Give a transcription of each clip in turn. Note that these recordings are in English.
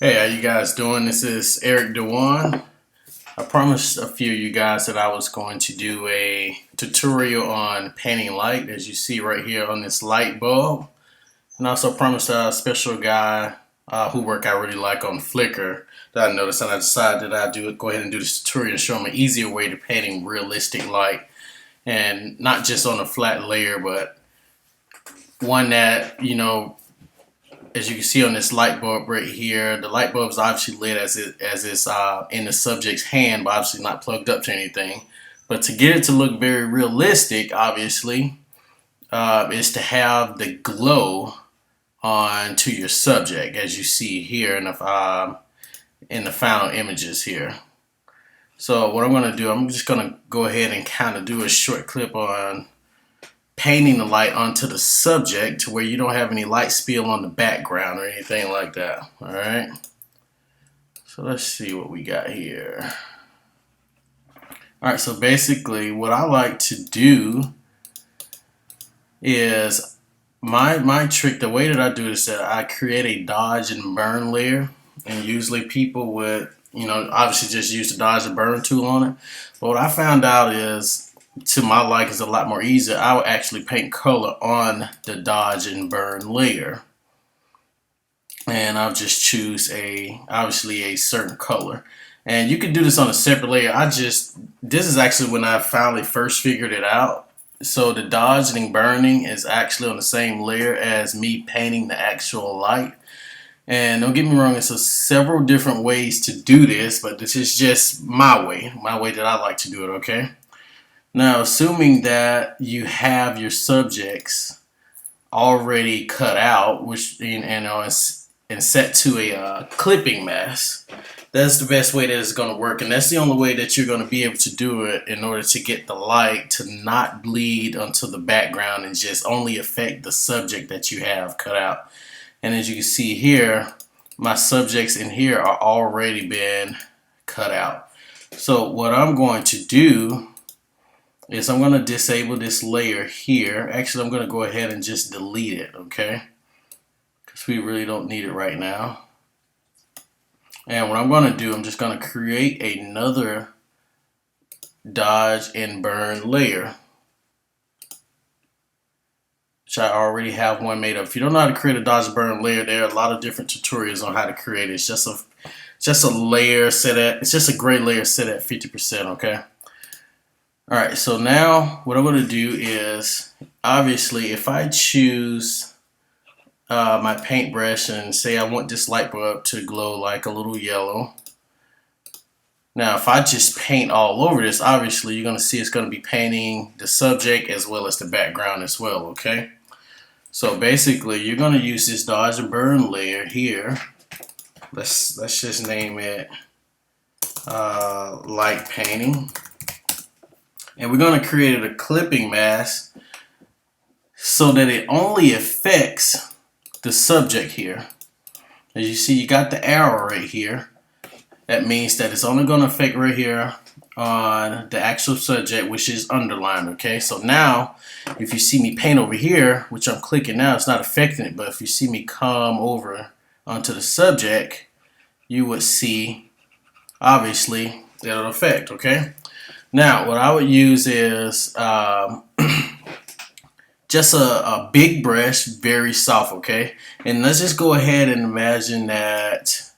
Hey, how you guys doing? This is Eric Dewan. I promised a few of you guys that I was going to do a tutorial on painting light, as you see right here on this light bulb. And I also promised a special guy who work I really like on Flickr that I noticed, and I decided that I'd go ahead and do this tutorial and show him an easier way to painting realistic light, and not just on a flat layer, but one that, as you can see on this light bulb right here, the light bulb is obviously lit as it's in the subject's hand, but obviously not plugged up to anything. But to get it to look very realistic, obviously, is to have the glow onto your subject, as you see here in the final images here. So what I'm going to do, I'm just going to go ahead and kind of do a short clip on painting the light onto the subject to where you don't have any light spill on the background or anything like that. Alright, so let's see what we got here. Alright, so basically what I like to do is my trick, the way that I do this, is that I create a dodge and burn layer, and usually people would obviously just use the dodge and burn tool on it. But what I found out is, to my liking, is a lot more easier. I would actually paint color on the dodge and burn layer, and I'll just choose obviously a certain color, and you can do this on a separate layer. This is actually when I finally first figured it out. So the dodging and burning is actually on the same layer as me painting the actual light. And don't get me wrong, there's several different ways to do this, but this is just my way that I like to do it, okay? Now, assuming that you have your subjects already cut out, and set to a clipping mask, that's the best way that it's going to work, and that's the only way that you're going to be able to do it in order to get the light to not bleed onto the background and just only affect the subject that you have cut out. And as you can see here, my subjects in here are already been cut out. So what I'm going to do is I'm going to disable this layer here. Actually, I'm going to go ahead and just delete it, okay? Because we really don't need it right now. And what I'm going to do, I'm just going to create another dodge and burn layer, which I already have one made up. If you don't know how to create a dodge and burn layer, there are a lot of different tutorials on how to create it. It's just a layer set at, it's just a gray layer set at 50%, okay? Alright, so now what I'm going to do is, obviously, if I choose my paintbrush and say I want this light bulb to glow like a little yellow. Now, if I just paint all over this, obviously you're going to see it's going to be painting the subject as well as the background as well, okay? So basically, you're going to use this dodge and burn layer here. Let's just name it light painting. And we're going to create a clipping mask so that it only affects the subject here. As you see, you got the arrow right here. That means that it's only going to affect right here on the actual subject, which is underlined, okay? So now, if you see me paint over here, which I'm clicking now, it's not affecting it, but if you see me come over onto the subject, you would see, obviously, it'll affect, okay? Now, what I would use is just a big brush, very soft, okay? And let's just go ahead and imagine that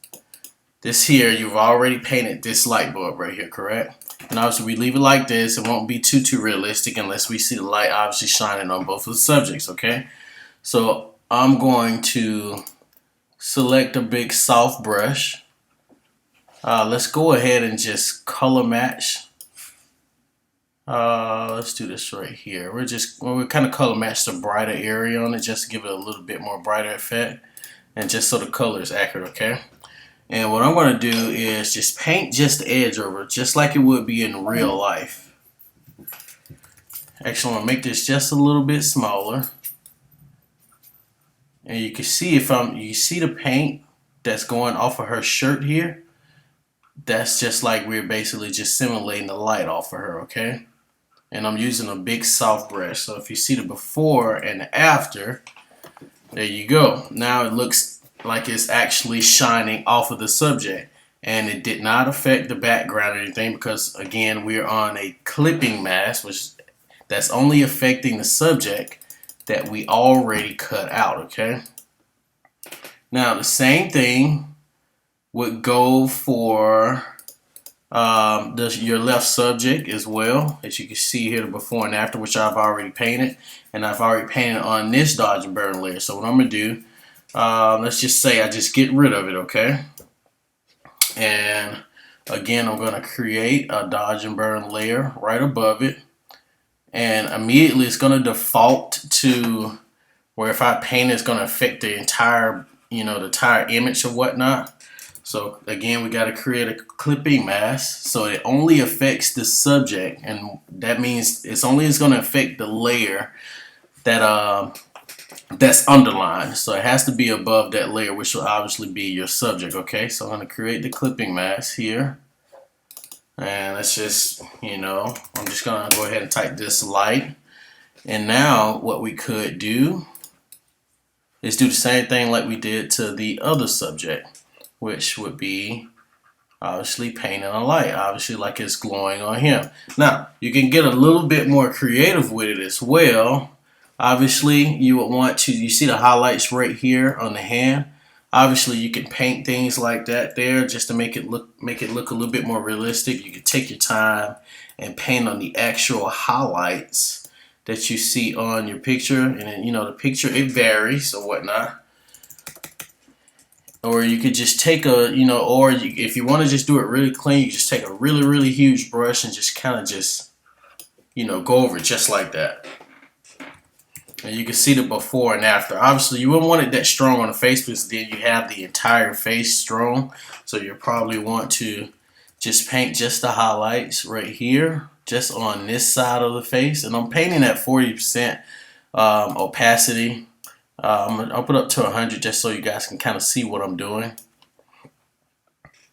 this here, you've already painted this light bulb right here, correct? And obviously we leave it like this. It won't be too realistic unless we see the light obviously shining on both of the subjects, okay? So I'm going to select a big soft brush. Let's go ahead and just color match. Let's do this right here. We're kind of color match the brighter area on it just to give it a little bit more brighter effect, and just so the color is accurate, okay? And what I'm going to do is just paint just the edge over it, just like it would be in real life. Actually, I'm going to make this just a little bit smaller. And you can see you see the paint that's going off of her shirt here. That's just like we're basically just simulating the light off of her, okay? And I'm using a big soft brush. So if you see the before and the after, there you go. Now it looks like it's actually shining off of the subject. And it did not affect the background or anything because, again, we're on a clipping mask, which that's only affecting the subject that we already cut out, okay? Now, the same thing would go for your left subject as well. As you can see here, the before and after, which I've already painted. And I've already painted on this dodge and burn layer. So what I'm going to do, let's just say I just get rid of it, okay? And again, I'm going to create a dodge and burn layer right above it. And immediately it's going to default to where if I paint it's going to affect the entire, the entire image or whatnot. So again, we got to create a clipping mask so it only affects the subject, and that means it's going to affect the layer that that's underlined. So it has to be above that layer, which will obviously be your subject. Okay, so I'm going to create the clipping mask here, and let's just, I'm just going to go ahead and type this light. And now what we could do is do the same thing like we did to the other subject, which would be obviously painting a light, obviously like it's glowing on him. Now, you can get a little bit more creative with it as well. Obviously, you would want to, you see the highlights right here on the hand. Obviously, you can paint things like that there just to make it look a little bit more realistic. You can take your time and paint on the actual highlights that you see on your picture. And then, the picture, it varies or whatnot. Or you could just take if you want to just do it really clean, you just take a really, really huge brush and just kind of just, go over it just like that. And you can see the before and after. Obviously, you wouldn't want it that strong on the face because then you have the entire face strong. So you probably want to just paint just the highlights right here, just on this side of the face. And I'm painting at 40% opacity. I'll put up to 100 just so you guys can kind of see what I'm doing.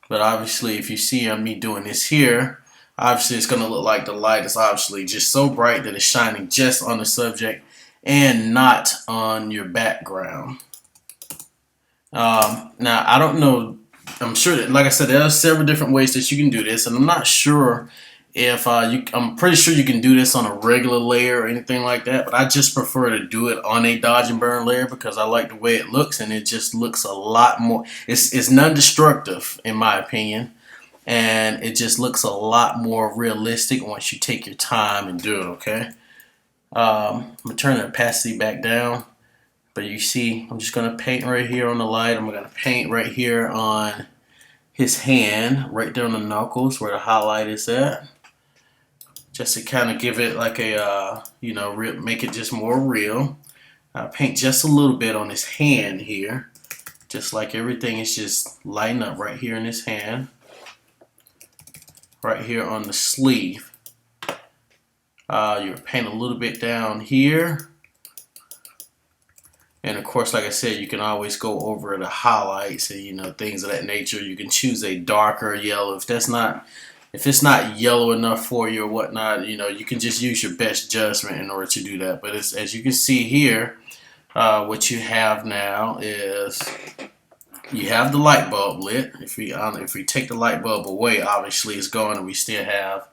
But obviously, if you see me doing this here, obviously it's going to look like the light is obviously just so bright that it's shining just on the subject and not on your background. Now, I don't know. I'm sure that, like I said, there are several different ways that you can do this, and I'm not sure if I'm pretty sure you can do this on a regular layer or anything like that, but I just prefer to do it on a dodge and burn layer because I like the way it looks, and it just looks a lot more. It's non-destructive in my opinion, and it just looks a lot more realistic once you take your time and do it. Okay. I'm gonna turn the opacity back down, but you see I'm just gonna paint right here on the light. I'm gonna paint right here on his hand, right there on the knuckles where the highlight is at, just to kind of give it like a make it just more real. I'll paint just a little bit on his hand here, just like everything is just lighting up right here in his hand, right here on the sleeve. You paint a little bit down here, and of course, like I said, you can always go over the highlights and things of that nature. You can choose a darker yellow if it's not yellow enough for you or whatnot. You can just use your best judgment in order to do that. But as you can see here, what you have now is you have the light bulb lit. If we take the light bulb away, obviously it's gone, and we still have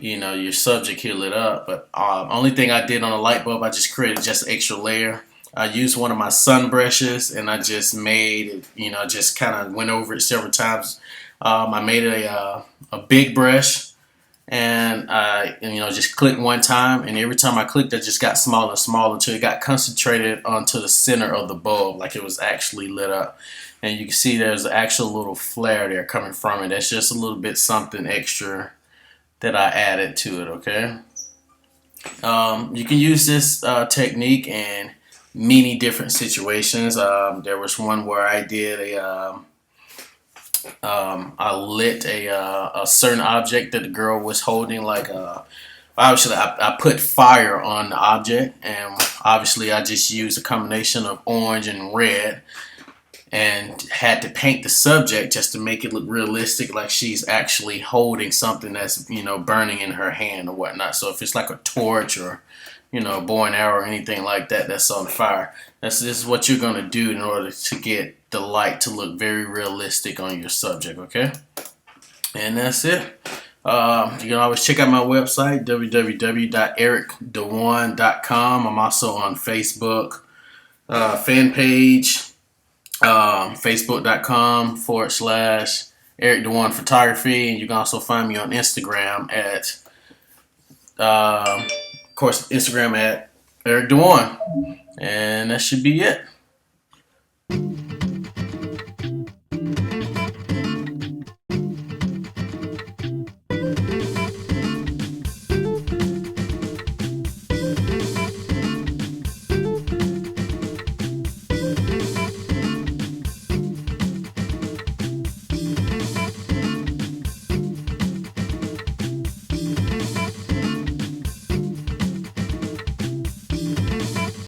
your subject here lit up. But only thing I did on the light bulb, I just created just an extra layer. I used one of my sun brushes, and I just made it, just kind of went over it several times. I made a big brush, and I just clicked one time, and every time I clicked, it just got smaller and smaller until it got concentrated onto the center of the bulb, like it was actually lit up. And you can see there's an actual little flare there coming from it. That's just a little bit something extra that I added to it. Okay. You can use this technique in many different situations. There was one where I did I lit a certain object that the girl was holding, like obviously I put fire on the object, and obviously I just used a combination of orange and red, and had to paint the subject just to make it look realistic, like she's actually holding something that's burning in her hand or whatnot. So if it's like a torch or bow and arrow or anything like that that's on fire. This is what you're gonna do in order to get the light to look very realistic on your subject, okay? And that's it. You can always check out my website, www.ericdewan.com. I'm also on Facebook, fan page, facebook.com/Eric Dewan Photography. And you can also find me on Instagram at, of course, Instagram at Eric Dewan. And that should be it.